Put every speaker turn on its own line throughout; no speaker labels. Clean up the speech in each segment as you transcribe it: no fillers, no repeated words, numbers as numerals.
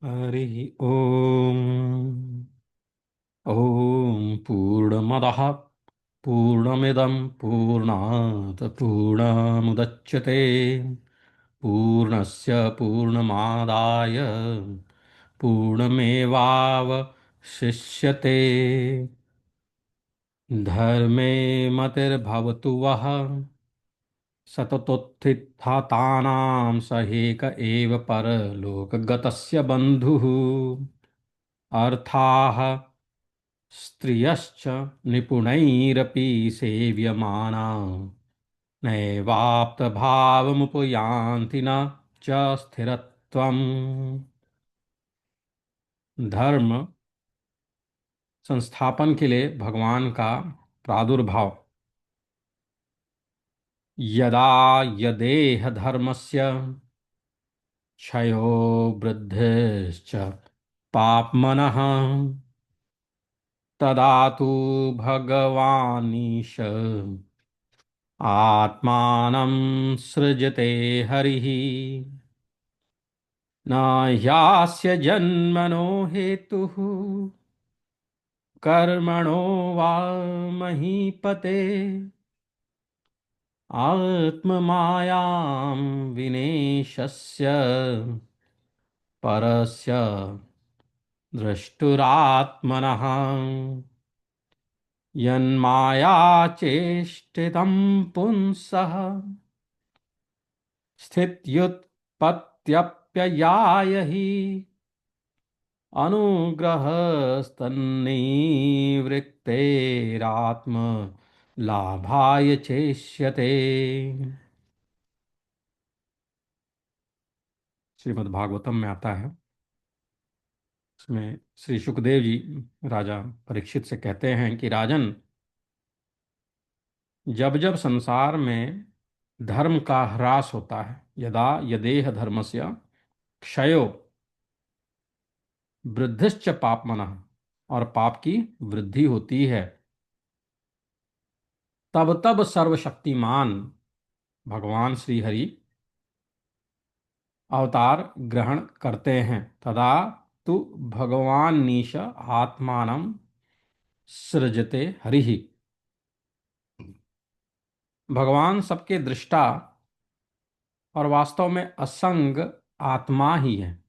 हरिः ॐ। ॐ पूर्णमदः पूर्णमिदं पूर्णात् पूर्णमुदच्यते पूर्णस्य पूर्णमादाय पूर्णमेवावशिष्यते। धर्मे मतिर्भवतु वः सततोत्थितानां स एक एव परलोकगतस्य बन्धुः। अर्थाः स्त्रियश्च निपुणैरपि सेव्यमाना नैवाप्तभावमुपयान्ति न च स्थिरत्वम्। धर्म संस्थापन के लिए भगवान का प्रादुर्भाव। यदा यदेह धर्मस्य क्षयो वृद्धिश्च पाप्मनः तदा तु भगवानीश आत्मानं सृजते हरिः। न ह्यास्य जन्मनो हेतुः कर्मणो वा महीपते आत्ममायां विनेशस्य परस्य द्रष्टुरात्मनः। यन्मायाचेष्टितं पुंसः स्थित्युत्पत्त्यप्ययाय हि अनुग्रहस्तन्निवृत्तेरात्म लाभाय चेष्यते। श्रीमद् भागवतम में आता है। इसमें श्री शुकदेव जी राजा परीक्षित से कहते हैं कि राजन, जब जब संसार में धर्म का ह्रास होता है, यदा यदेह धर्मस्य क्षयो वृद्धिश्च पापमनः, और पाप की वृद्धि होती है, तब तब सर्वशक्तिमान भगवान श्री हरि अवतार ग्रहण करते हैं। तदा तु भगवान नीश आत्मानं सृजते हरिः। भगवान सबके दृष्टा और वास्तव में असंग आत्मा ही है।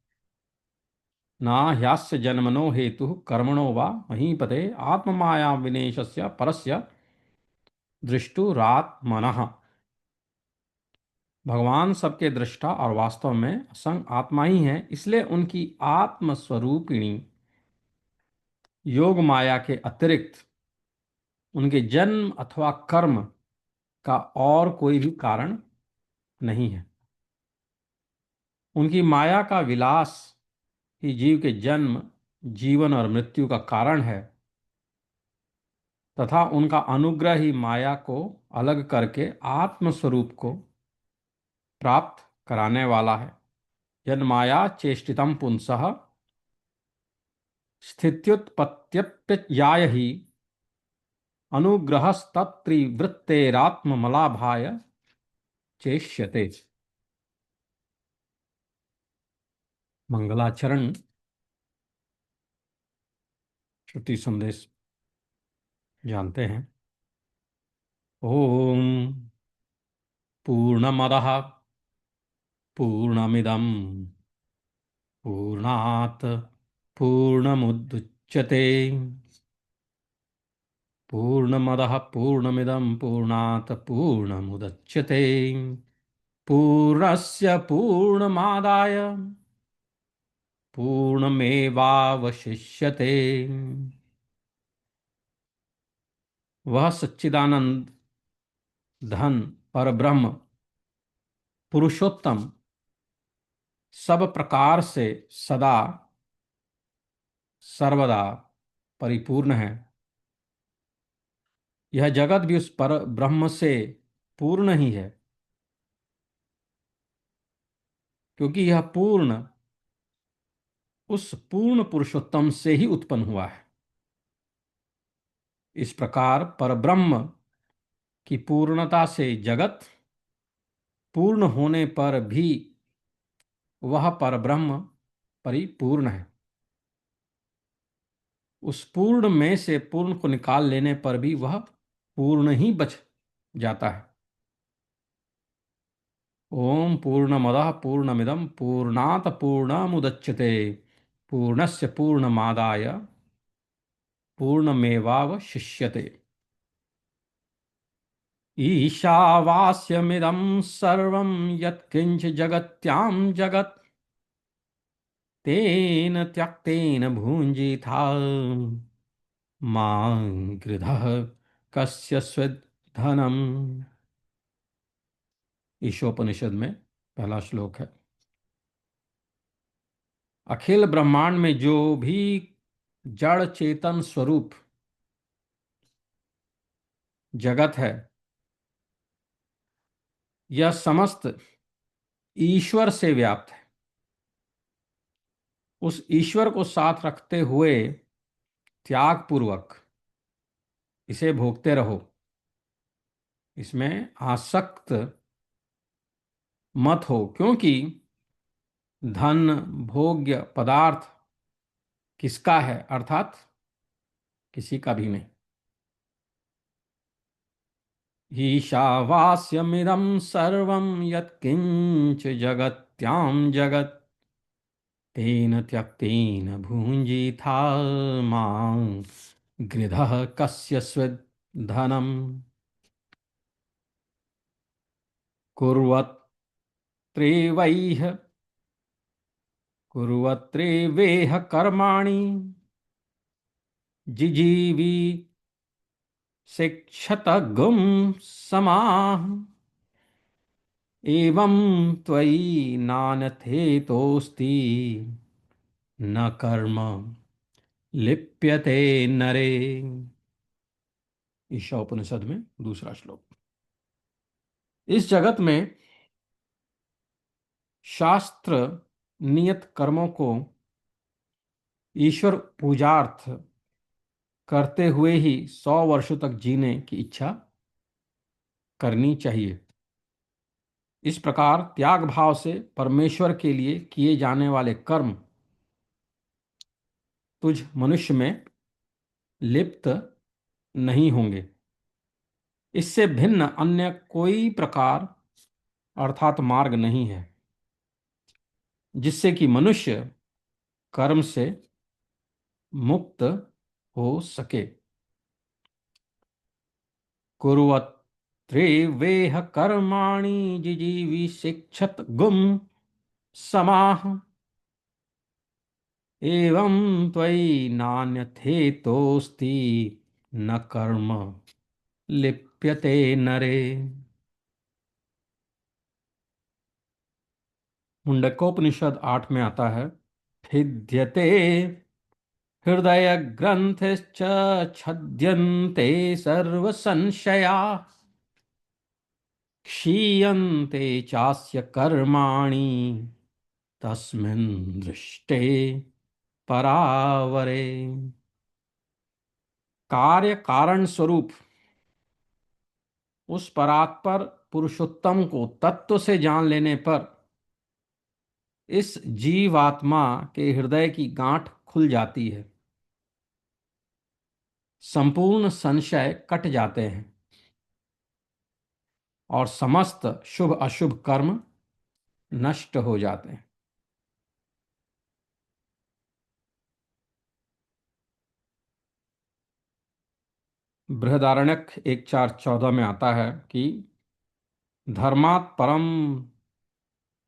ना ह्यास्य जन्मनो हेतु कर्मणो वा महीपते आत्ममाया विनेशस्य परस्य दृष्टुरात्मनः। भगवान सबके दृष्टा और वास्तव में असंग आत्मा ही है, इसलिए उनकी आत्मस्वरूपिणी योग माया के अतिरिक्त उनके जन्म अथवा कर्म का और कोई भी कारण नहीं है। उनकी माया का विलास ही जीव के जन्म, जीवन और मृत्यु का कारण है, तथा उनका अनुग्रह ही माया को अलग करके आत्म स्वरूप को प्राप्त कराने वाला है। जन्माया चेष्टितम पुंसः स्थित्युत्पत्त्यप्ययाय हि अनुग्रहस्तत्त्रिवृत्तेरात्ममलाभाय चेष्यते। मंगलाचरण श्रुति संदेश जानते हैं। ओम पूर्णमदः पूर्णमिदं पूर्णात् पूर्णमुदच्यते पूर्णमदः पूर्णमिदं पूर्णात् पूर्णमुदच्यते पूर्णस्य पूर्णमादाय पूर्णमेवावशिष्यते। वह सच्चिदानंद धन पर ब्रह्म पुरुषोत्तम सब प्रकार से सदा सर्वदा परिपूर्ण है। यह जगत भी उस पर ब्रह्म से पूर्ण ही है, क्योंकि यह पूर्ण उस पूर्ण पुरुषोत्तम से ही उत्पन्न हुआ है। इस प्रकार परब्रह्म की पूर्णता से जगत पूर्ण होने पर भी वह परब्रह्म परिपूर्ण है। उस पूर्ण में से पूर्ण को निकाल लेने पर भी वह पूर्ण ही बच जाता है। ओम पूर्णमदः पूर्णमिदं पूर्णात् पूर्णमुदच्यते पूर्णस्य पूर्णमादाय पूर्णमेवावशिष्यते। ईशावास्यमिदं सर्वं यत्किञ्च जगत्यां जगत् तेन त्यक्तेन भुञ्जीथा मां गृधः कस्य स्विद् धनम्। ईशोपनिषद में पहला श्लोक है। अखिल ब्रह्मांड में जो भी जड़ चेतन स्वरूप जगत है, यह समस्त ईश्वर से व्याप्त है। उस ईश्वर को साथ रखते हुए त्याग पूर्वक इसे भोगते रहो। इसमें आसक्त मत हो, क्योंकि धन भोग्य पदार्थ किसका है, अर्थात किसी का भी नहीं। ईशावास्यमिदं सर्वं यत्किंच जगत्यां जगत् तेन त्यक्तेन भुञ्जीथा मां गृधः कस्य स्विद् धनम्। कुर्वत्रेवैह कुर्वत्रेवेह कर्माणि जिजीवी शिक्षतगुं समाः एवं त्वयि नानथेतोऽस्ति न कर्म लिप्यते नरे। ईशा उपनिषद में दूसरा श्लोक। इस जगत में शास्त्र नियत कर्मों को ईश्वर पूजार्थ करते हुए ही 100 वर्षों तक जीने की इच्छा करनी चाहिए। इस प्रकार त्याग भाव से परमेश्वर के लिए किए जाने वाले कर्म तुझ मनुष्य में लिप्त नहीं होंगे। इससे भिन्न अन्य कोई प्रकार अर्थात मार्ग नहीं है जिससे कि मनुष्य कर्म से मुक्त हो सके। कुर्वत्रेवेह कर्माणि जिजीवी शिक्षत गुम समाह एवं त्वयि नान्यथेतोस्ति न कर्म लिप्यते नरे। मुंडकोपनिषद 8 में आता है, भिद्यते हृदय ग्रंथिश्च छद्यन्ते सर्व संशया क्षीयन्ते चास्य कर्माणि तस्मिन् दृष्टे परावरे। कार्य कारण स्वरूप उस परात्पर पुरुषोत्तम को तत्व से जान लेने पर इस जीवात्मा के हृदय की गांठ खुल जाती है, संपूर्ण संशय कट जाते हैं और समस्त शुभ अशुभ कर्म नष्ट हो जाते हैं। बृहदारण्यक 1:4-14 में आता है कि धर्मात् परम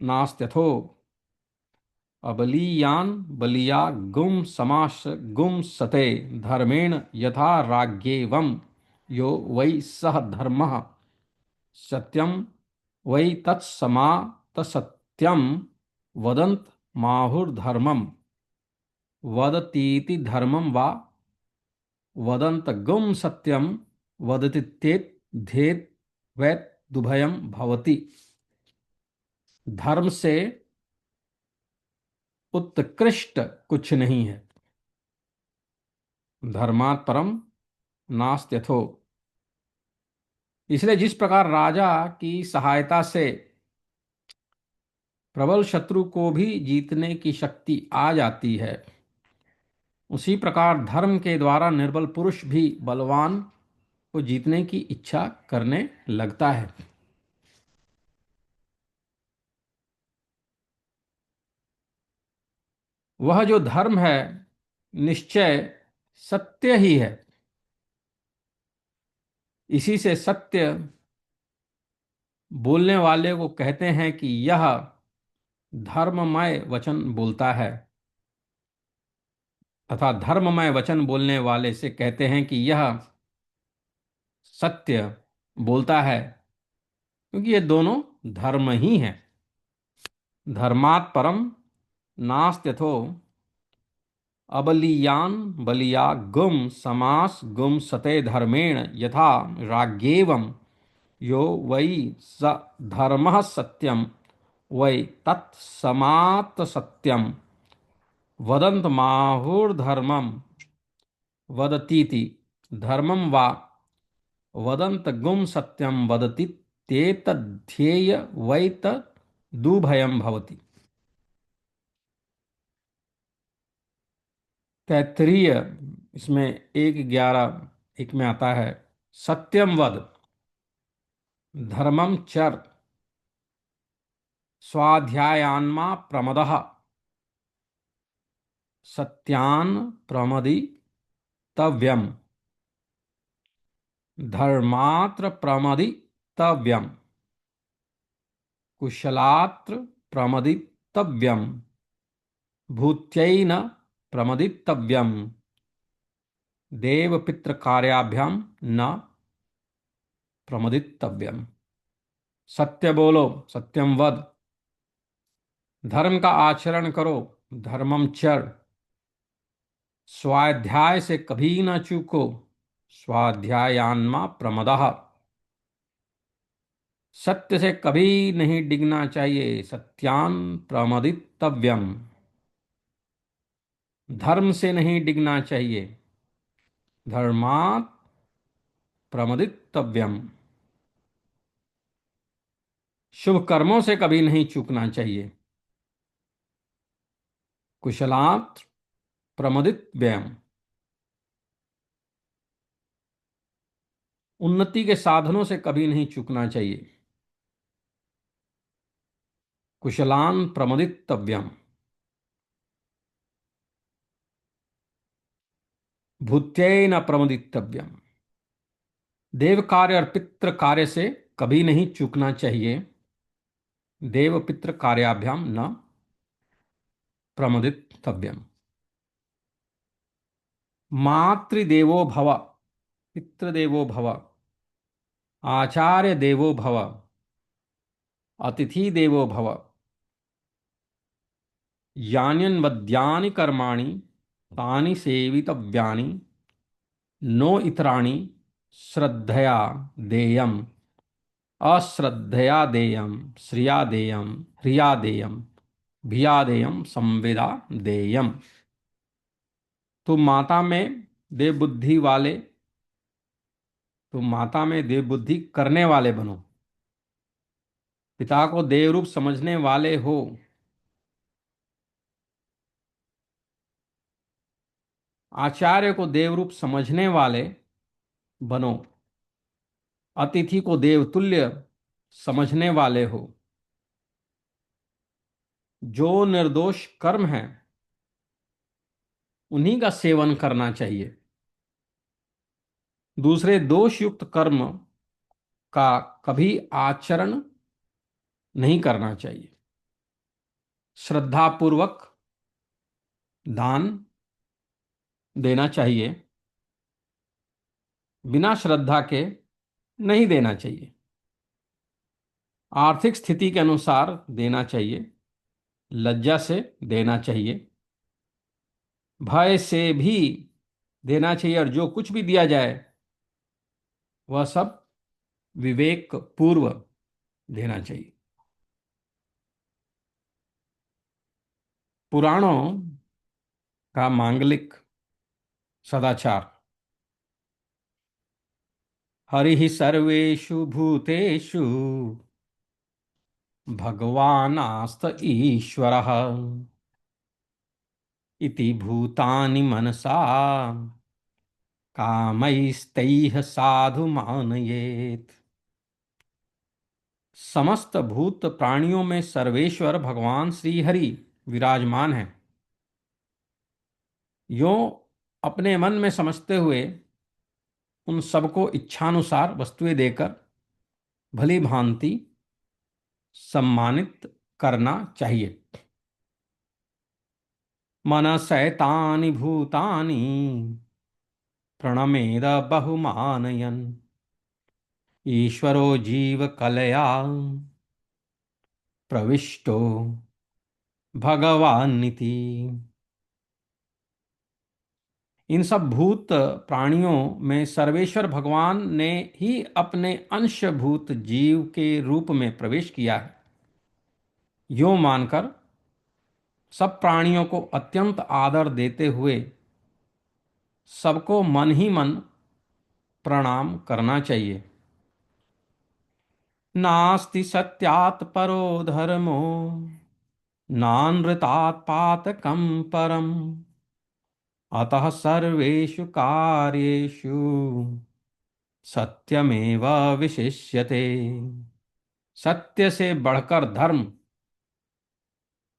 नास्त्यथो अबलीयान बलिया गुम समास गुम सते धर्मेण यथा राज्ञेवं यो वै सह धर्मः सत्यम वै तत्समा तत्सत्यम वदन्त माहुर्धर्मम वदतीति धर्मम वा वदन्त गुम सत्यम वदति तेत धेत वैत दुभयम भवति। धर्म से उत्कृष्ट कुछ नहीं है। धर्मात् परम नास्त्यथो। इसलिए जिस प्रकार राजा की सहायता से प्रबल शत्रु को भी जीतने की शक्ति आ जाती है, उसी प्रकार धर्म के द्वारा निर्बल पुरुष भी बलवान को जीतने की इच्छा करने लगता है। वह जो धर्म है निश्चय सत्य ही है। इसी से सत्य बोलने वाले को कहते हैं कि यह धर्ममय वचन बोलता है, तथा धर्ममय वचन बोलने वाले से कहते हैं कि यह सत्य बोलता है, क्योंकि ये दोनों धर्म ही हैं। धर्मात् परम नास्त्यथो अबलीयान बलिया गुम समास गुम सते धर्मेण यथा राज्ञेवं यो वै स धर्मः सत्यम वै तत्समात् सत्यम वदन्त माहुर्धर्मं वदतीति धर्मं वा वदन्त गुम सत्यम वदति तेतद्धेय वै तदुभयं भवति। तैत्तिरीय इसमें 1:11 में आता है, सत्यम वद धर्मम चर स्वाध्यायान्मा प्रमदः सत्यान प्रमदितव्यम धर्मात्र प्रमदितव्यम कुशलात्र प्रमदितव्यम भूत्यैन प्रमदितव्यम देव पितृ कार्याभ्याम न प्रमदितव्यम। सत्य बोलो, सत्यम वद, धर्म का आचरण करो, धर्मम चर, स्वाध्याय से कभी न चूको, स्वाध्यायान्मा प्रमदः, सत्य से कभी नहीं डिगना चाहिए, सत्यान प्रमदितव्यम, धर्म से नहीं डिगना चाहिए, धर्मात् प्रमदितव्यम, शुभ कर्मों से कभी नहीं चूकना चाहिए, कुशलात् प्रमदितव्यम, उन्नति के साधनों से कभी नहीं चूकना चाहिए, कुशलान प्रमदितव्यम, भूत्यै न प्रमदितव्यम, देव कार्य और पितृ कार्य से कभी नहीं चूकना चाहिए, देव पितृ कार्याभ्याम न प्रमदितव्यम, मातृदेवो भव, पितृदेवो भव, आचार्य देवो भव, अतिथि देवो भव, यान्यन्वद्यानि कर्माणि तानि सेवितव्यानि नो इतराणि श्रद्धया देयम् अश्रद्धया देयम् श्रिया देयम् ह्रिया देयम् भिया देयम् संविदा देयम्। तुम माता में देव बुद्धि वाले, तुम माता में देव बुद्धि करने वाले बनो, पिता को देव रूप समझने वाले हो, आचार्य को देव रूप समझने वाले बनो, अतिथि को देवतुल्य समझने वाले हो, जो निर्दोष कर्म है उन्हीं का सेवन करना चाहिए, दूसरे दोष युक्त कर्म का कभी आचरण नहीं करना चाहिए, श्रद्धा पूर्वक दान देना चाहिए, बिना श्रद्धा के नहीं देना चाहिए, आर्थिक स्थिति के अनुसार देना चाहिए, लज्जा से देना चाहिए, भय से भी देना चाहिए, और जो कुछ भी दिया जाए वह सब विवेक पूर्व देना चाहिए। पुराणों का मांगलिक सदाचार। हरि सर्वेषु भूतेषु भगवानास्त ईश्वरः इति भूतानि मनसा कामैस्तैः साधु मानयेत्। समस्त भूत प्राणियों में सर्वेश्वर भगवान श्री हरि विराजमान है। यो अपने मन में समझते हुए उन सबको इच्छानुसार वस्तुएं देकर भली भांति सम्मानित करना चाहिए। मनसैतानि भूतानि प्रणमेद बहुमानयन् ईश्वरो जीवकलया प्रविष्टो भगवानिति। इन सब भूत प्राणियों में सर्वेश्वर भगवान ने ही अपने अंशभूत जीव के रूप में प्रवेश किया है। यो मानकर सब प्राणियों को अत्यंत आदर देते हुए सबको मन ही मन प्रणाम करना चाहिए। नास्ति सत्यात् परो धर्मो नानृतात् पातकं परम् अतः सर्वेषु कार्येषु सत्यमेव विशिष्यते। सत्य से बढ़कर धर्म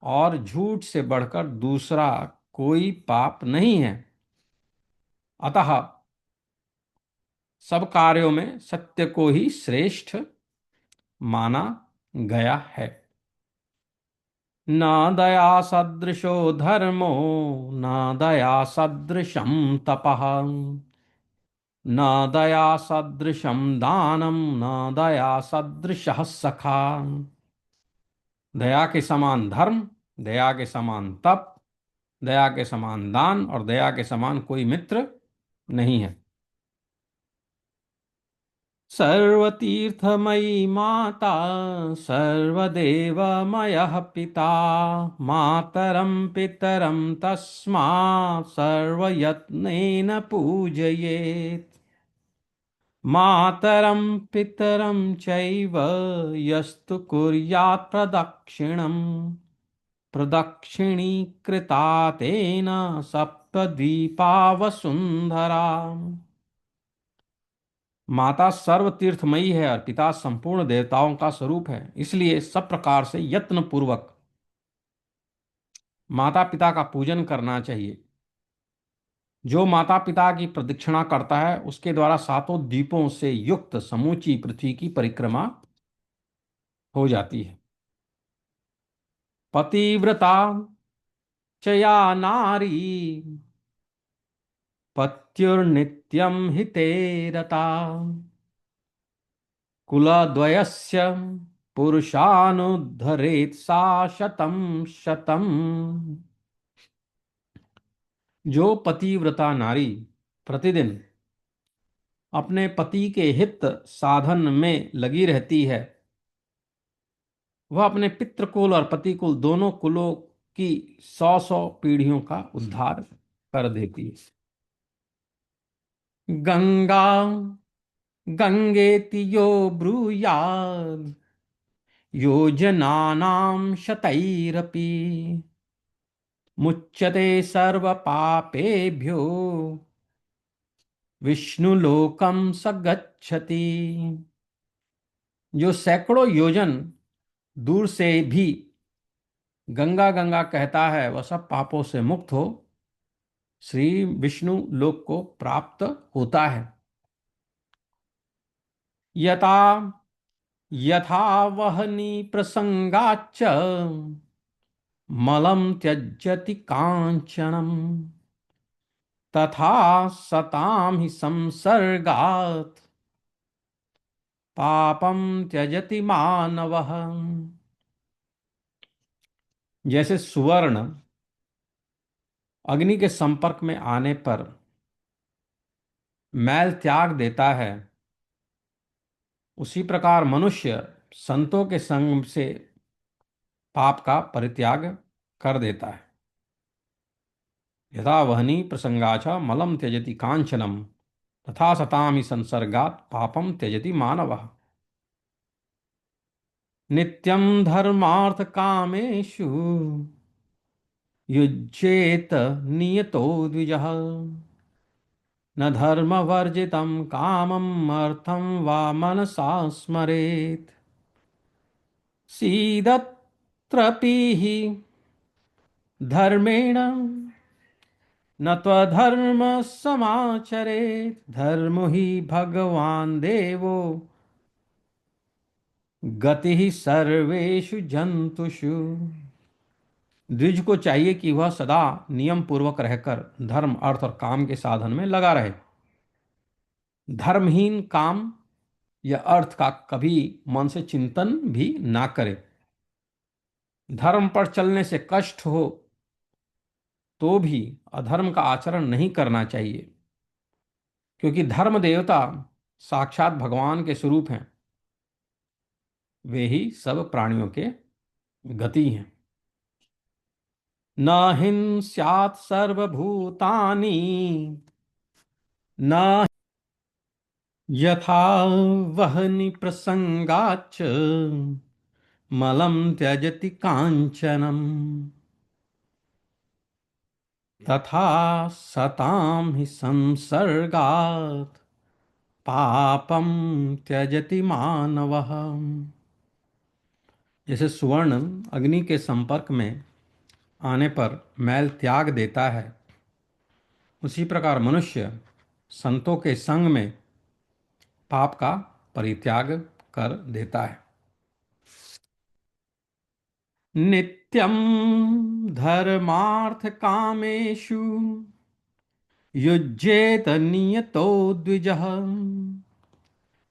और झूठ से बढ़कर दूसरा कोई पाप नहीं है। अतः सब कार्यों में सत्य को ही श्रेष्ठ माना गया है। न दया सदृशो धर्मो न दया सदृशं तपः न दया सदृशं दानम न दया सदृशः सखा। दया के समान धर्म, दया के समान तप, दया के समान दान और दया के समान कोई मित्र नहीं है। सर्वतीर्थमयी माता सर्वदेवमयः पिता मातरं पितरं तस्मात् सर्वयत्नेन पूजयेत्। मातरं पितरं चैव यस्तु कुर्यात् प्रदक्षिणम् प्रदक्षिणीकृता तेन सप्तद्वीपा वसुंधरा। माता सर्व तीर्थमयी है और पिता संपूर्ण देवताओं का स्वरूप है, इसलिए सब प्रकार से यत्न पूर्वक माता पिता का पूजन करना चाहिए। जो माता पिता की प्रदक्षिणा करता है उसके द्वारा सातों द्वीपों से युक्त समूची पृथ्वी की परिक्रमा हो जाती है। पतिव्रता च या नारी पत्युर्नित्यं हिते रता कुलद्वयस्य पुरुषानुद्धरेत् सा शतं शतम्। जो पतिव्रता नारी प्रतिदिन अपने पति के हित साधन में लगी रहती है वह अपने पितृकुल और पतिकुल दोनों कुलों की 100 पीढ़ियों का उद्धार कर देती है। गंगा गंगेति यो ब्रूयात् योजनानां शतैरपि मुच्यते सर्व पापेभ्यो विष्णुलोकम स गच्छति। जो सैकड़ों योजन दूर से भी गंगा गंगा कहता है वह सब पापों से मुक्त हो श्री विष्णु लोक को प्राप्त होता है। यथा यथा वहनी प्रसंगाच्च मलं त्यजति कांचनम तथा सताम ही संसर्गात् पापम त्यजति मानवः। जैसे सुवर्ण अग्नि के संपर्क में आने पर मैल त्याग देता है उसी प्रकार मनुष्य संतों के संग से पाप का परित्याग कर देता है। यथा वहनी प्रसंगाच मलम त्यजति कांचनम तथा सतामि संसर्गात् पापम त्यजति मानवः। नित्यं धर्मार्थ कामेषु युज्येत नियतो द्विजः। न धर्मवर्जितं कामम् अर्थं वा मनसा स्मरेत्। सीदत्रपीः धर्मेण न त्वधर्म समाचरेत्। धर्मो हि भगवान् देवो गतिः सर्वेषु जंतुषु। द्विज को चाहिए कि वह सदा नियम पूर्वक रहकर धर्म अर्थ और काम के साधन में लगा रहे। धर्महीन काम या अर्थ का कभी मन से चिंतन भी ना करे। धर्म पर चलने से कष्ट हो तो भी अधर्म का आचरण नहीं करना चाहिए, क्योंकि धर्म देवता साक्षात भगवान के स्वरूप हैं। वे ही सब प्राणियों के गति हैं। न हिंस्यात् सर्वभूतानि न यथा वह्नि प्रसंगाच्च मलं त्यजति कांचनम् तथा सतां हि संसर्गात् पापं त्यजति मानवः। जैसे सुवर्ण अग्नि के संपर्क में आने पर मैल त्याग देता है, उसी प्रकार मनुष्य संतों के संग में पाप का परित्याग कर देता है। नित्यं धर्मार्थ कामेषु युज्येत नियतो द्विजः।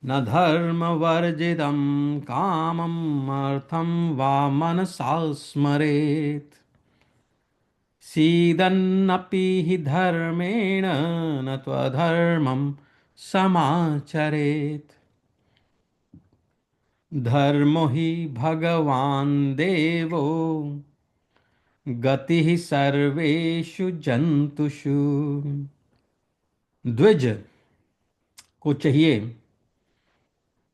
न धर्मवर्जितं कामम् अर्थं वा मनसा स्मरेत्। सीदन्नपि हि धर्मेण न त्वधर्मं समाचरेत्। धर्मो हि भगवान् देवो गतिः सर्वेषु जंतुषु। द्विज को चाहिए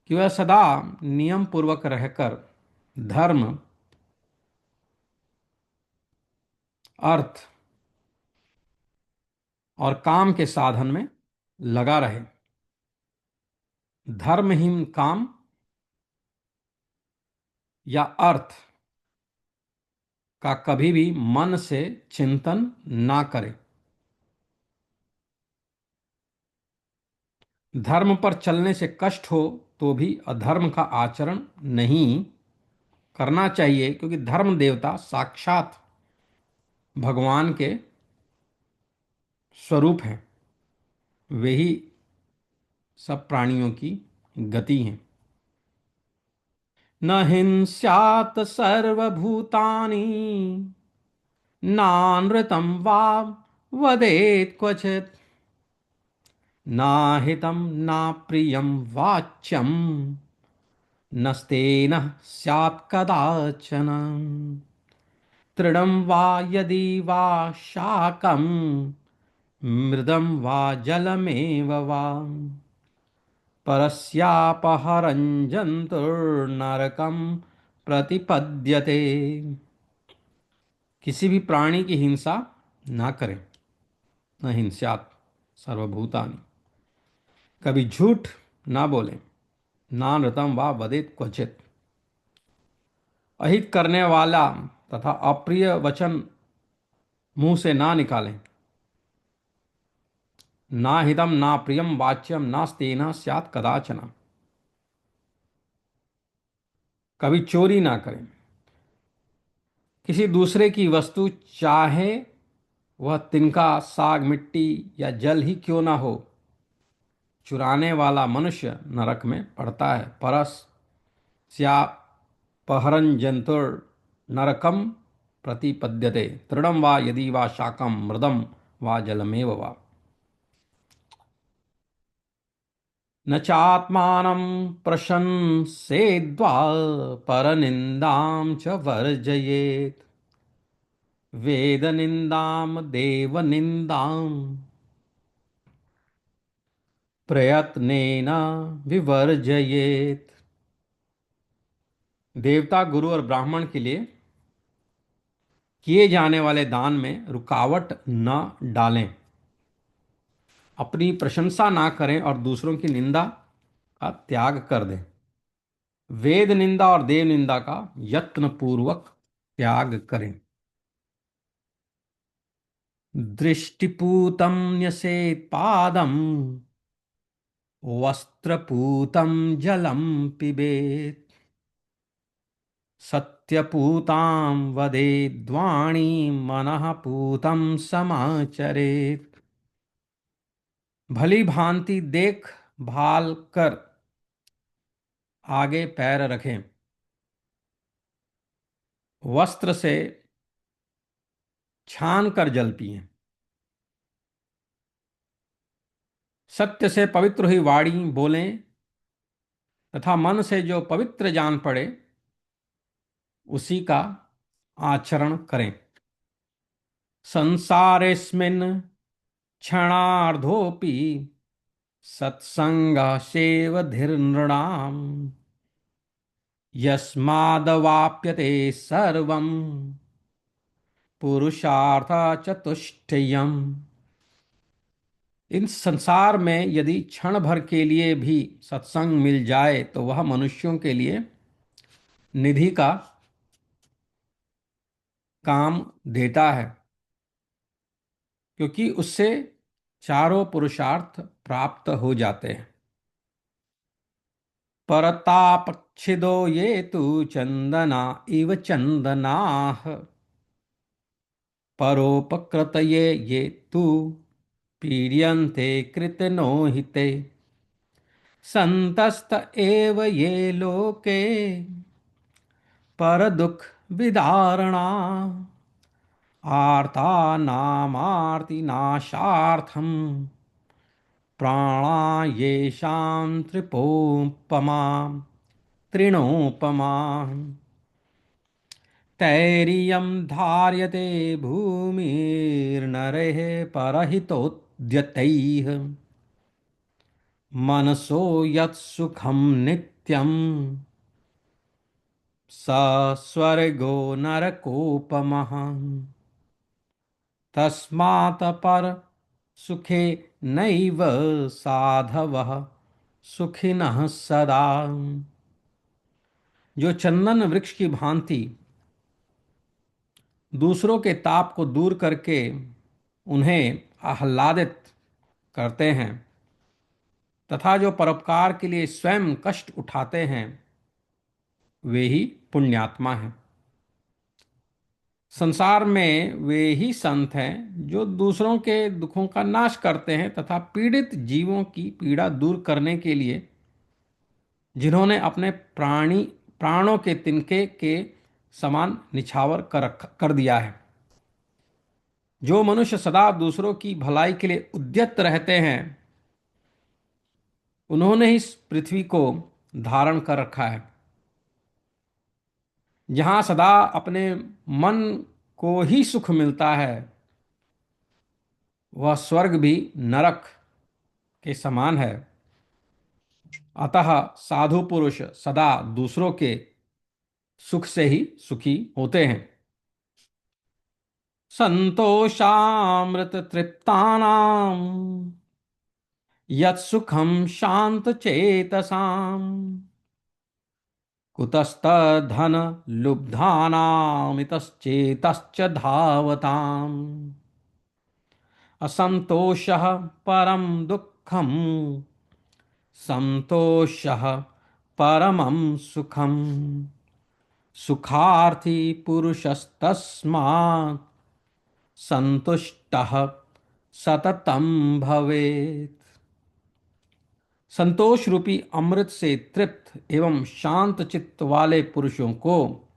कि वह सदा नियम पूर्वक रहकर धर्म अर्थ और काम के साधन में लगा रहे। धर्महीन काम या अर्थ का कभी भी मन से चिंतन ना करे। धर्म पर चलने से कष्ट हो तो भी अधर्म का आचरण नहीं करना चाहिए, क्योंकि धर्म देवता साक्षात भगवान के स्वरूप हैं। वे ही सब प्राणियों की गति हैं। न हिंस्यात् सर्वभूतानि नानृतं वा वदेत् क्वचित्। नाहितं नाप्रियं वाच्यं नस्तेन स्यात् कदाचन। तृणं वा यदि वा शाकं मृदं वा जलमेव वा परस्यापहरं जन्तुर्नरकं प्रतिपद्यते। किसी भी प्राणी की हिंसा ना करें। न हिंस्यात् सर्वभूतानि, कभी झूठ ना बोलें। नानृतम वा वदेत क्वचित, अहित करने वाला तथा अप्रिय वचन मुंह से ना निकालें। ना हितम ना प्रियम वाच्यम नास्तेन स्यात् कदाचन, कभी चोरी ना करें। किसी दूसरे की वस्तु, चाहे वह तिनका साग मिट्टी या जल ही क्यों ना हो, चुराने वाला मनुष्य नरक में पड़ता है। परस स्यापहरन् जंतुर नरकम प्रतिपद्यते। तृणम वा यदि वा शाकम मृदम वा जलमेव वा। न चात्मानं प्रशंसेद्वा परनिन्दां च वर्जयेत्। वेदनिन्दां देवनिन्दां प्रयत्नेन विवर्जयेत्। देवता, गुरु और ब्राह्मण के लिए किए जाने वाले दान में रुकावट न डालें, अपनी प्रशंसा ना करें और दूसरों की निंदा का त्याग कर दें। वेद निंदा और देव निंदा का यत्न पूर्वक त्याग करें। दृष्टिपूतं न्यसेत् पादं, वस्त्रपूतं जलं पिबेत्, सत्यपूतां वदेद्वाणीं, मनः पूतं समाचरेत्। भली भांति देख भाल कर आगे पैर रखें, वस्त्र से छान कर जल पिएं, सत्य से पवित्र हुई वाणी बोलें तथा मन से जो पवित्र जान पड़े उसी का आचरण करें। संसारेस्मिन् क्षणार्धोऽपि सत्संगसेव धीर्नृणाम्, यस्मादवाप्यते सर्वं पुरुषार्थ चतुष्टयम्। इन संसार में यदि क्षण भर के लिए भी सत्संग मिल जाए तो वह मनुष्यों के लिए निधि का काम देता है, क्योंकि उससे चारों पुरुषार्थ प्राप्त हो जाते हैं। परतापच्छिदो ये तु चंदना इव चंदनाः, परोपकृतये ये तु पीड्यन्ते कृतनो हिते। सन्तस्त एव ये लोके परदुःख विदारणा, आर्तानामार्तिनाशार्थं प्राणा येषां त्रिपोपमा तृणोपमा। तैरियं धार्यते भूमिर्नरैः परहितोद्यतैः, मनसो यत्सुखं नित्यं स स्वर्गो नरकोपमः। तस्मात् पर सुखे नैव साधवः सुखिनः सदा। जो चंदन वृक्ष की भांति दूसरों के ताप को दूर करके उन्हें आह्लादित करते हैं तथा जो परोपकार के लिए स्वयं कष्ट उठाते हैं, वे ही पुण्यात्मा हैं। संसार में वे ही संत हैं जो दूसरों के दुखों का नाश करते हैं तथा पीड़ित जीवों की पीड़ा दूर करने के लिए जिन्होंने अपने प्राणों के तिनके के समान निछावर कर दिया है। जो मनुष्य सदा दूसरों की भलाई के लिए उद्यत रहते हैं, उन्होंने ही इस पृथ्वी को धारण कर रखा है। जहां सदा अपने मन को ही सुख मिलता है, वह स्वर्ग भी नरक के समान है। अतः साधु पुरुष सदा दूसरों के सुख से ही सुखी होते हैं। संतोषामृत तृप्तानाम यत् सुखम शांत चेतसाम, कुतस्तधन लुब्धानामितश्चेतश्च धावताम्। असन्तोषः परं दुःखम्, संतोषः परमं सुखम्। सुखार्थी पुरुषस्तस्मात् संतुष्टः सततं भवेत्। संतोष रूपी अमृत से तृप्त एवं शांत चित्त वाले पुरुषों को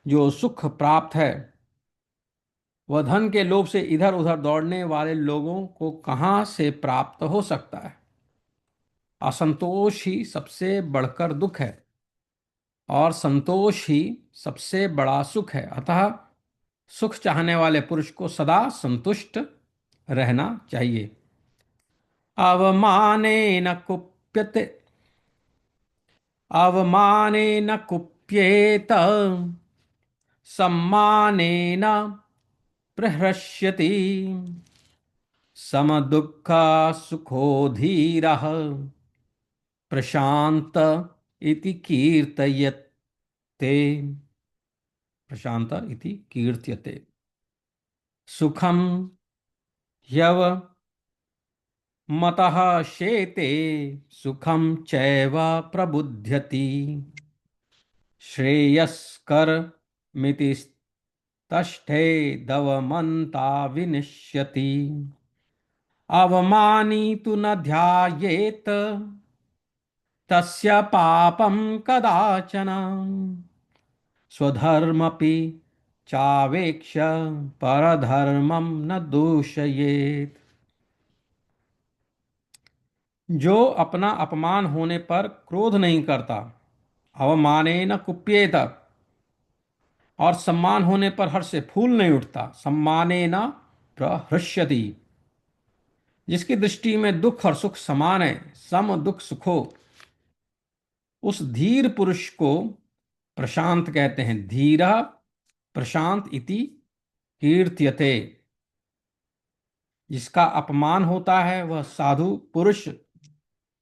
जो सुख प्राप्त है, वह धन के लोभ से इधर उधर दौड़ने वाले लोगों को कहाँ से प्राप्त हो सकता है। असंतोष ही सबसे बढ़कर दुख है और संतोष ही सबसे बड़ा सुख है। अतः सुख चाहने वाले पुरुष को सदा संतुष्ट रहना चाहिए। अवमाने न कुप्यते कुप्येत सम्मानेन प्रहृष्यति समदुःख सुखो धीरः प्रशांत इति कीर्तयते। प्रशांत इति कीर्त्यते। सुखम ह्यव मतः शेते सुखम चैव प्रबुध्यति श्रेयस्कर मिति तष्ठे दवमन्ता विनिश्यति अवमानी तु न ध्यायेत तस्य पापं कदाचन स्वधर्मपि चावेक्ष परधर्मं न दूषयेत्। जो अपना अपमान होने पर क्रोध नहीं करता, अवमानेन कुप्येत, और सम्मान होने पर हर्ष से फूल नहीं उठता, सम्मानेन प्रहृष्यति, जिसकी दृष्टि में दुख और सुख समान है, सम दुख सुखो, उस धीर पुरुष को प्रशांत कहते हैं। धीर प्रशांत इति कीर्त्यते। जिसका अपमान होता है वह साधु पुरुष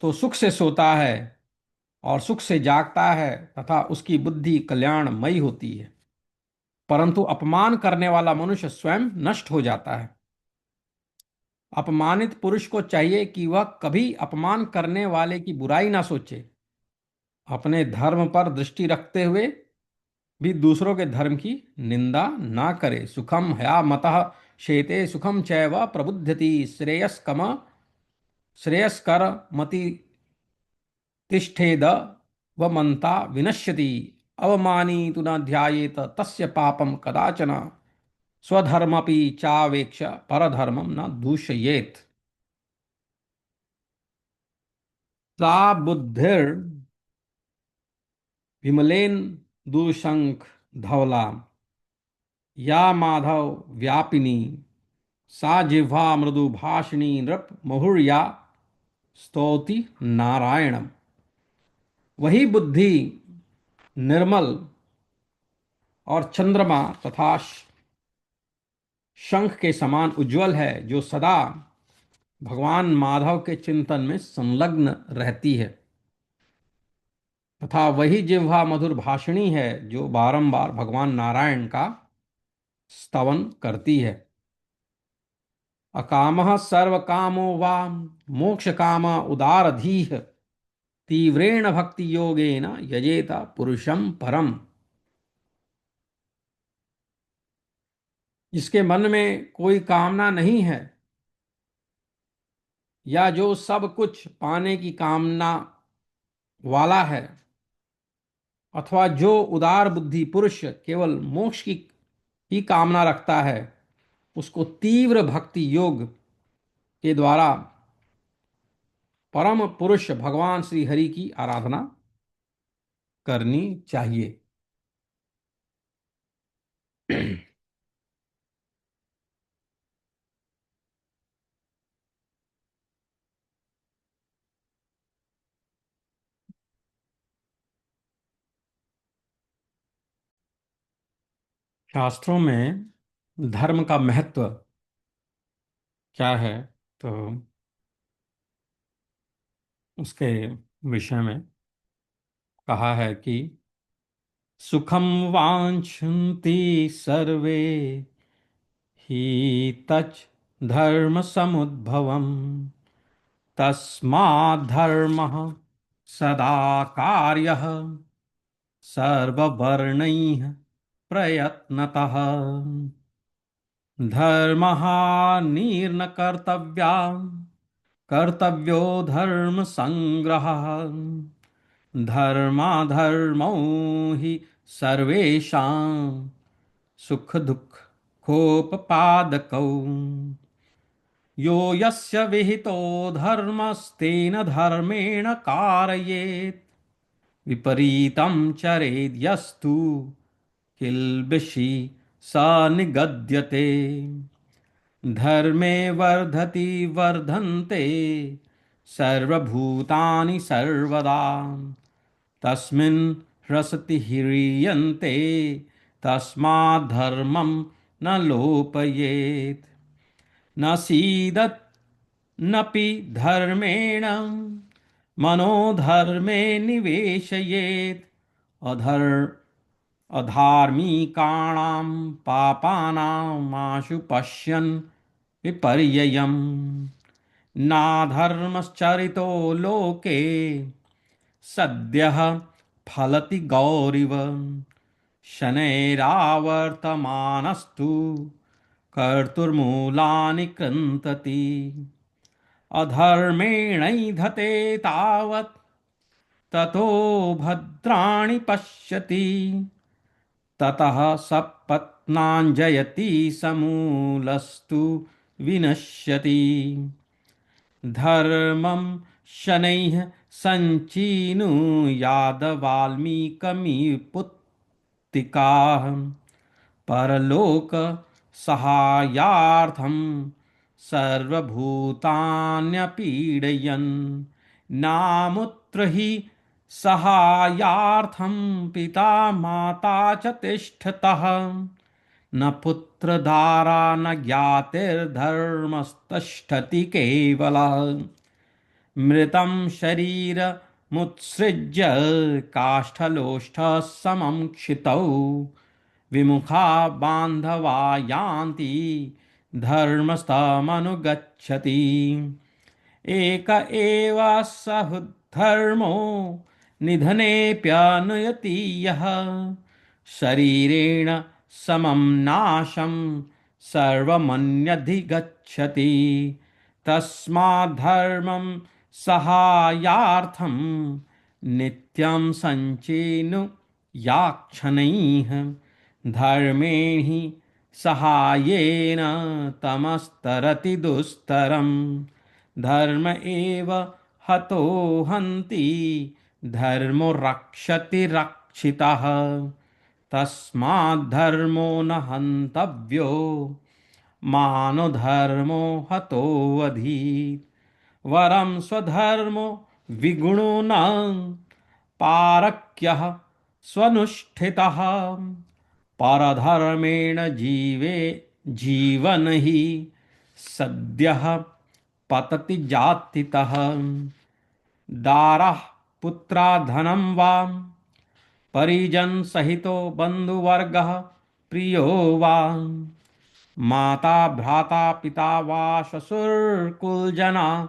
तो सुख से सोता है और सुख से जागता है तथा उसकी बुद्धि कल्याणमयी होती है, परंतु अपमान करने वाला मनुष्य स्वयं नष्ट हो जाता है। अपमानित पुरुष को चाहिए कि वह कभी अपमान करने वाले की बुराई ना सोचे, अपने धर्म पर दृष्टि रखते हुए भी दूसरों के धर्म की निंदा ना करे। सुखम हया मतः शेते सुखम चैव प्रबुध्यति श्रेयस्कर मति तिष्ठेद व मंता विनश्यति अवमानी तु न ध्यायेत तस्य पापम कदाचन स्वधर्मपि चावेक्ष परधर्मम न दूषयेत्। सा बुद्धिर् विमलेन दुशंख धवला या माधव व्यापिनी सा जिह्वा मृदु भाषिणी नृप मुहुर्या स्तौति नारायणम। वही बुद्धि निर्मल और चंद्रमा तथा शंख के समान उज्जवल है, जो सदा भगवान माधव के चिंतन में संलग्न रहती है, तथा वही जिह्वा मधुर भाषिणी है, जो बारंबार भगवान नारायण का स्तवन करती है। अकामः सर्व कामो वा मोक्ष काम उदारधीः तीव्रेण भक्ति योगेन यजेत पुरुषम परम। जिसके मन में कोई कामना नहीं है या जो सब कुछ पाने की कामना वाला है, अथवा जो उदार बुद्धि पुरुष केवल मोक्ष की ही कामना रखता है, उसको तीव्र भक्ति योग के द्वारा परम पुरुष भगवान श्री हरि की आराधना करनी चाहिए। शास्त्रों में धर्म का महत्व क्या है, तो उसके विषय में कहा है कि सुखम वांछन्ति सर्वे हि तच् धर्म समुद्भवम् तस्माद्धर्मः सदा कार्यः सर्ववर्णैः प्रयत्नतः धर्मः निर्न कर्तव्या कर्तव्यो धर्म संग्रहः धर्माधर्मौ हि सर्वेषां सुख दुःखोपपादकौ यो यस्य विहितो धर्मस्तेन धर्मेण कारयेत् विपरीतं चरेद्यस्तु किल्बिषि स निगद्यते धर्मे वर्धति वर्धन्ते सर्वभूतानि सर्वदा तस्मिन् ह्रसति ह्रियन्ते तस्मात् धर्मं न लोपयेत्। न सीदत् नपि धर्मेण मनोधर्मे निवेशयेत्। अधर् अधार्मिकाणां पापानामाशु पश्यन् विपर्ययम्। नाधर्मश्चरितो लोके सद्यः फलति गौरिव। शनैरावर्तमानस्तु कर्तुर्मूलानि कृन्तति। अधर्मेणैधते तावत् ततो भद्राणि पश्यति। ततः सपत्नाञ्जयति समूलस्तु विनश्यति। धर्मं शनैः सञ्चिनुयादवाल्मीकमिपुत्तिकाः। परलोक सहायार्थं सर्वभूतान्यपीडयन्। नामुत्र हि सहायार्थं पिता माता च तिष्ठतः। न पुत्रधारा न ज्ञातिर्धर्मस्तष्ठति केवलः। मृतं शरीरमुत्सृज्य काष्ठलोष्ठः समं क्षितौ। विमुखा बान्धवा यान्ति धर्मस्थमनुगच्छति। एक एव सहुधर्मो निधनेऽप्यनुयति यः। शरीरेण समं नाशं सर्वमन्यधिगच्छति। तस्माद्धर्मं सहायार्थं नित्यं सञ्चिनुयाक्षणैः। धर्मेण हि सहायेन तमस्तरति दुस्तरम्। धर्म एव हतो हन्ति धर्मो रक्षति रक्षितः। तस्माद्धर्मो न हन्तव्यो मानधर्मो हतोऽधीत्। वरं स्वधर्मो विगुणो न पारक्यः स्वनुष्ठितः। परधर्मेण जीवन ही सद्यः पतति जातितः। दारः पुत्रा धनं वा परिजन सहितो बंधुवर्गः प्रियो वा। माता भ्राता पिता वा श्वशुरकुलजना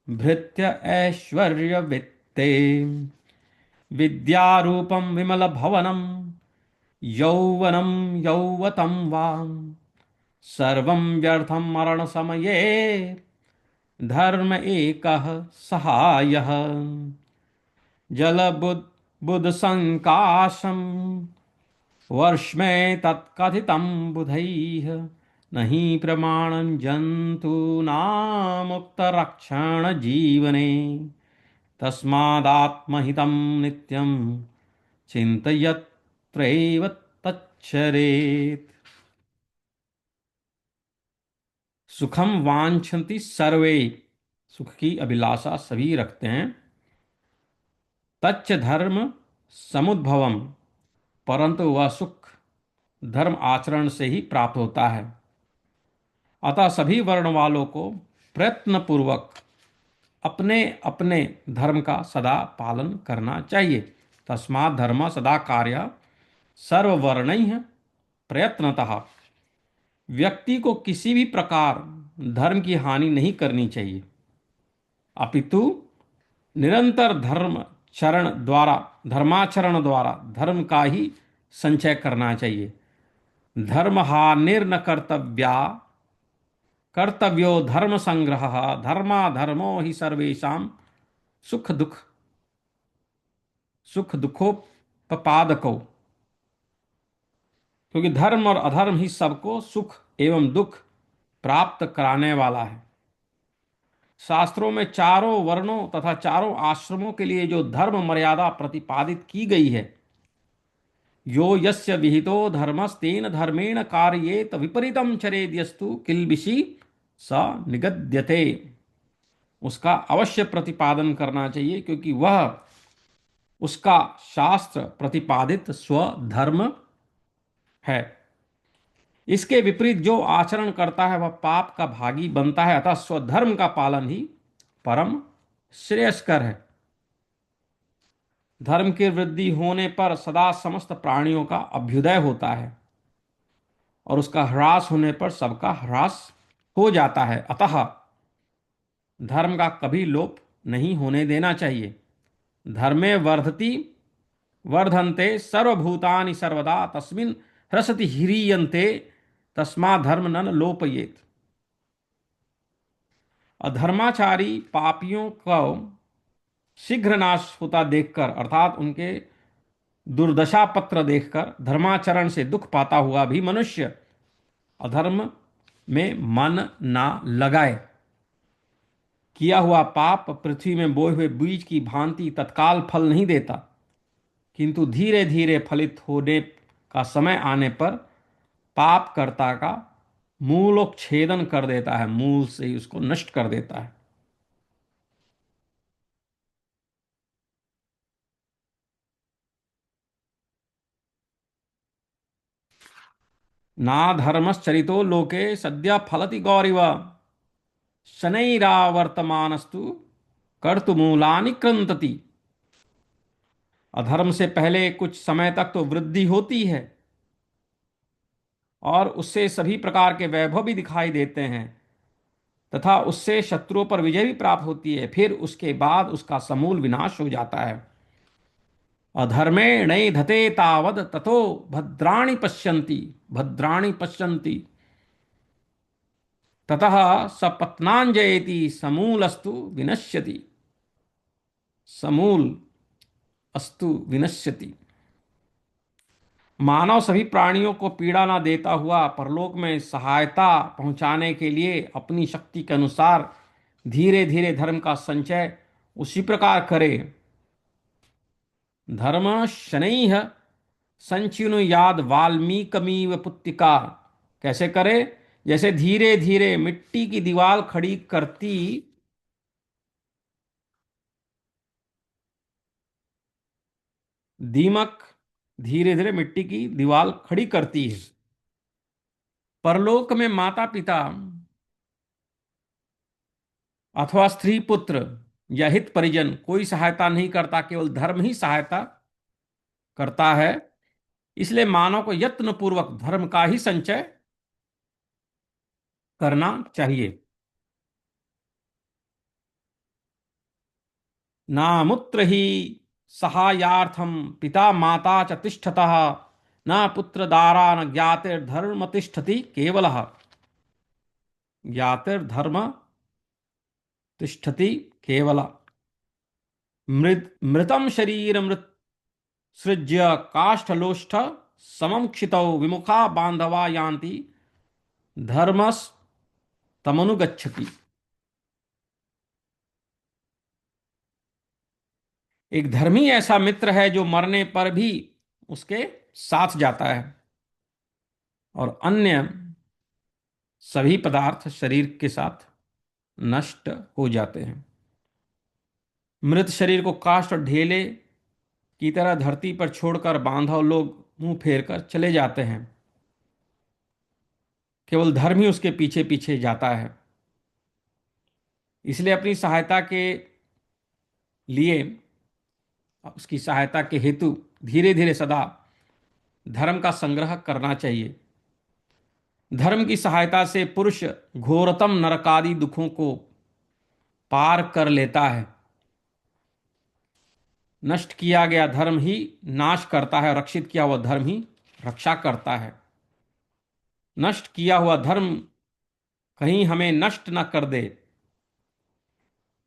भृत्य ऐश्वर्यवित्ते। विद्यारूपं विमलभवनं यौवनं यौवतं वा। सर्वं व्यर्थं मरणसमये धर्म एकः सहायः। जलबुद्बुदसङ्काशं वर्ष्मे तत्कथितं बुधैः। न हि प्रमाणं जन्तूनामुक्तरक्षणजीवने। तस्मादात्महितं नित्यं चिन्तयत्रैव तच्छरेत्। सुखम वांछन्ति सर्वे, सुख की अभिलाषा सभी रखते हैं। तच्च धर्म समुद्भवम, परंतु वह सुख धर्म आचरण से ही प्राप्त होता है। अतः सभी वर्ण वालों को प्रयत्न पूर्वक अपने अपने धर्म का सदा पालन करना चाहिए। तस्मात् धर्म सदा कार्य सर्ववर्णैः प्रयत्नतः। व्यक्ति को किसी भी प्रकार धर्म की हानि नहीं करनी चाहिए, अपितु निरंतर धर्माचरण द्वारा धर्म का ही संचय करना चाहिए। धर्म हानिर्न कर्तव्या कर्तव्यो धर्म संग्रह। धर्माधर्मो ही सर्वेषां सुख दुखोपपादको। क्योंकि धर्म और अधर्म ही सबको सुख एवं दुख प्राप्त कराने वाला है। शास्त्रों में चारों वर्णों तथा चारों आश्रमों के लिए जो धर्म मर्यादा प्रतिपादित की गई है, यो यस्य विहितो धर्मस्तेन धर्मेण कार्येत विपरीतम चरेद्यस्तु किल्बिषि स निगद्यते, उसका अवश्य प्रतिपादन करना चाहिए। क्योंकि वह उसका शास्त्र प्रतिपादित स्वधर्म है। इसके विपरीत जो आचरण करता है वह पाप का भागी बनता है। अतः स्वधर्म का पालन ही परम श्रेयस्कर है। धर्म की वृद्धि होने पर सदा समस्त प्राणियों का अभ्युदय होता है और उसका ह्रास होने पर सबका ह्रास हो जाता है। अतः धर्म का कभी लोप नहीं होने देना चाहिए। धर्मे वर्धति वर्धन्ते सर्वभूतानि सर्वदा तस्मिन् ह्रसति ह्रियन्ते तस्मा धर्म नन लोपयेत। अधर्माचारी पापियों को शीघ्र नाश होता देखकर, अर्थात उनके दुर्दशा पत्र देखकर धर्माचरण से दुख पाता हुआ भी मनुष्य अधर्म में मन ना लगाए। किया हुआ पाप पृथ्वी में बोए हुए बीज की भांति तत्काल फल नहीं देता, किंतु धीरे धीरे फलित होने का समय आने पर पाप कर्ता का मूलोच्छेदन कर देता है, मूल से ही उसको नष्ट कर देता है। ना धर्मश्चरितो लोके सद्य फलति गौरिव शनैरावर्तमानस्तु कर्तुमूलानि कृंतति। अधर्म से पहले कुछ समय तक तो वृद्धि होती है और उससे सभी प्रकार के वैभव भी दिखाई देते हैं तथा उससे शत्रुओं पर विजय भी प्राप्त होती है, फिर उसके बाद उसका समूल विनाश हो जाता है। अधर्मेण धते तावद ततो भद्राणि पश्यन्ति ततः सपत्नांजयति समूलस्तु विनश्यति। समूल अस्तु विनश्यति। मानव सभी प्राणियों को पीड़ा न देता हुआ परलोक में सहायता पहुंचाने के लिए अपनी शक्ति के अनुसार धीरे धीरे धर्म का संचय उसी प्रकार करे। धर्म शनैः संचिनुयाद वाल्मीकमीव पुत्तिका। कैसे करे? जैसे धीरे धीरे मिट्टी की दीवार खड़ी करती दीमक धीरे धीरे मिट्टी की दीवार खड़ी करती है। परलोक में माता पिता अथवा स्त्री पुत्र या हित परिजन कोई सहायता नहीं करता, केवल धर्म ही सहायता करता है। इसलिए मानव को यत्न पूर्वक धर्म का ही संचय करना चाहिए। नामुत्र ही सहायार्थम पिता माता च तिष्ठतः न पुत्रदारा न ज्ञातिर्धर्म तिष्ठति केवलः। ज्ञातिर्धर्म तिष्ठति केवल। मृतम शरीर मृत सृज्य काष्ठलोष्ठ समम क्षितौ विमुखा बांधवा यान्ति धर्मस तमनुगच्छति। एक धर्मी ऐसा मित्र है जो मरने पर भी उसके साथ जाता है और अन्य सभी पदार्थ शरीर के साथ नष्ट हो जाते हैं। मृत शरीर को काष्ठ और ढेले की तरह धरती पर छोड़कर बांधव लोग मुंह फेर कर चले जाते हैं। केवल धर्म ही उसके पीछे पीछे जाता है। इसलिए अपनी सहायता के लिए, उसकी सहायता के हेतु धीरे धीरे सदा धर्म का संग्रह करना चाहिए। धर्म की सहायता से पुरुष घोरतम नरकादि दुखों को पार कर लेता है। नष्ट किया गया धर्म ही नाश करता है, रक्षित किया हुआ धर्म ही रक्षा करता है। नष्ट किया हुआ धर्म कहीं हमें नष्ट न कर दे,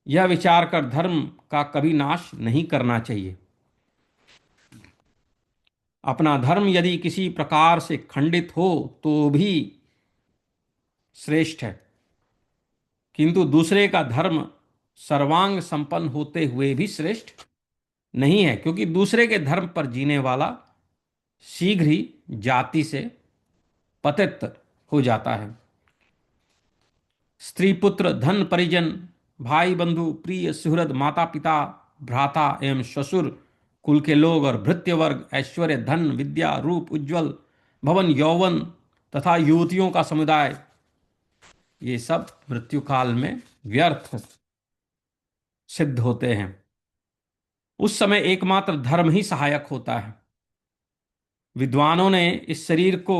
यह विचार कर धर्म का कभी नाश नहीं करना चाहिए। अपना धर्म यदि किसी प्रकार से खंडित हो तो भी श्रेष्ठ है, किंतु दूसरे का धर्म सर्वांग संपन्न होते हुए भी श्रेष्ठ नहीं है, क्योंकि दूसरे के धर्म पर जीने वाला शीघ्र ही जाति से पतित हो जाता है। स्त्री पुत्र धन परिजन भाई बंधु प्रिय सुहृद माता पिता भ्राता एवं ससुर कुल के लोग और भृत्य वर्ग, ऐश्वर्य, धन, विद्या, रूप, उज्जवल भवन, यौवन तथा युवतियों का समुदाय, ये सब मृत्यु काल में व्यर्थ सिद्ध होते हैं। उस समय एकमात्र धर्म ही सहायक होता है। विद्वानों ने इस शरीर को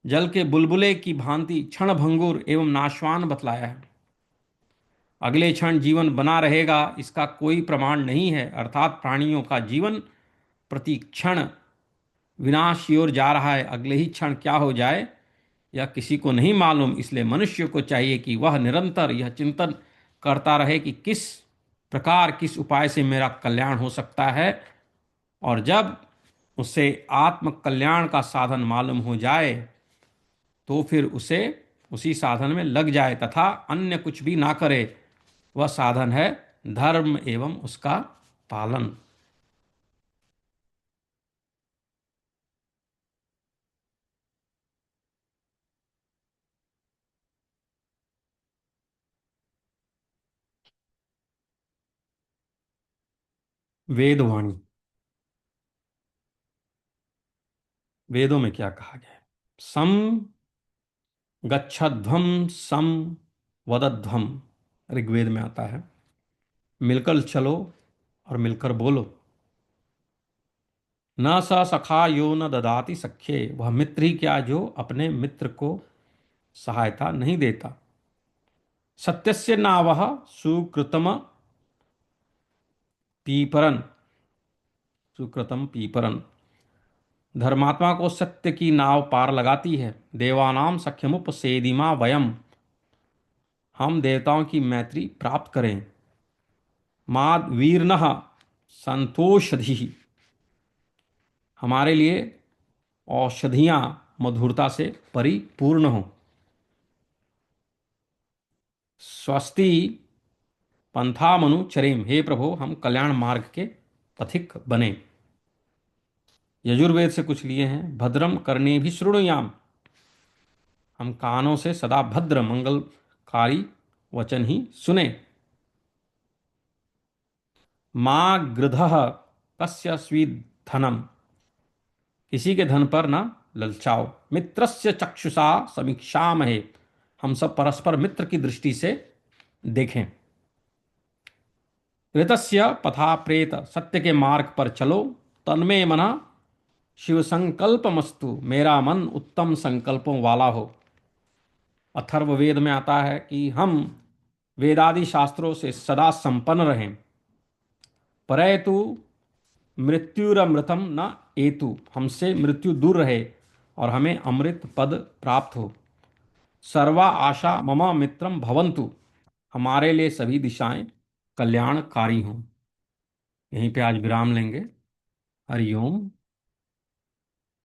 जल के बुलबुले की भांति क्षण भंगुर एवं नाशवान बतलाया है। अगले क्षण जीवन बना रहेगा इसका कोई प्रमाण नहीं है, अर्थात प्राणियों का जीवन प्रति क्षण विनाश की ओर जा रहा है। अगले ही क्षण क्या हो जाए यह किसी को नहीं मालूम। इसलिए मनुष्य को चाहिए कि वह निरंतर यह चिंतन करता रहे कि किस प्रकार, किस उपाय से मेरा कल्याण हो सकता है, और जब उसे आत्म कल्याण का साधन मालूम हो जाए तो फिर उसे उसी साधन में लग जाए तथा अन्य कुछ भी ना करे। वह साधन है धर्म एवं उसका पालन। वेदवाणी, वेदों में क्या कहा गया है? सम गच्छध्वम सम वदध्वम, ऋग्वेद में आता है। मिलकर चलो और मिलकर बोलो। न स सखा यो न ददाति सख्ये, वह मित्र ही क्या जो अपने मित्र को सहायता नहीं देता। सत्यस्य नावः सुकृतम पीपरन, सुकृतम पीपरन, धर्मात्मा को सत्य की नाव पार लगाती है। देवानाम सख्यमुपसेदिमा वयम, हम देवताओं की मैत्री प्राप्त करें। माद वीरनः संतोषधि, हमारे लिए औषधियाँ मधुरता से परिपूर्ण हों। स्वस्ति पंथामनु चरेम, हे प्रभु हम कल्याण मार्ग के पथिक बने। यजुर्वेद से कुछ लिए हैं। भद्रम करने भी शृणुयाम, हम कानों से सदा भद्र मंगलकारी वचन ही सुने। माँ गृधः कस्य स्वीधनम, किसी के धन पर न ललचाओ। मित्रस्य चक्षुषा समीक्षामहे, हम सब परस्पर मित्र की दृष्टि से देखें। ऋतस्य पथा प्रेत, सत्य के मार्ग पर चलो। तन्मे मना शिव संकल्पमस्तु, मेरा मन उत्तम संकल्पों वाला हो। अथर्ववेद में आता है कि हम वेदादि शास्त्रों से सदा संपन्न रहें। परैतु मृत्युरमृतम न एतु, हमसे मृत्यु दूर रहे और हमें अमृत पद प्राप्त हो। सर्वा आशा मम मित्रम भवन्तु, हमारे लिए सभी दिशाएं कल्याणकारी हों। यहीं पे आज विराम लेंगे। हरि ओम।